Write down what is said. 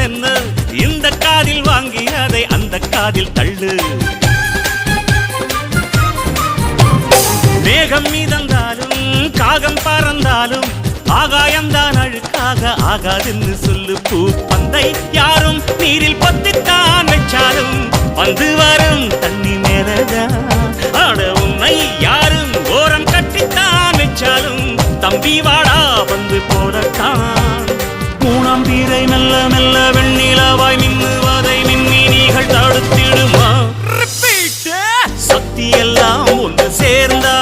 என்ன இந்த காதில் வாங்கி அதை அந்த காதில் தள்ளு. மேகம் மீதந்தாலும் காகம் பறந்தாலும் ஆகாயம்தான் அழுக்காக ஆகாதுன்னு சொல்லு. பூ பந்தை யாரும் நீரில் பத்தித்தான் வச்சாலும் வந்து வரும் தண்ணி மேலதான். ஆட உன்னை யாரும் ஓரம் கட்டித்தான் வச்சாலும் தம்பி வாடா வந்து போடத்தான். மூணாம் பீரை மெல்ல மெல்ல வெண்ணிலவாய் மின்னுவதை மின்மினிகள் தடுத்திடுமா? சக்தி எல்லாம் ஒன்று சேர்ந்தா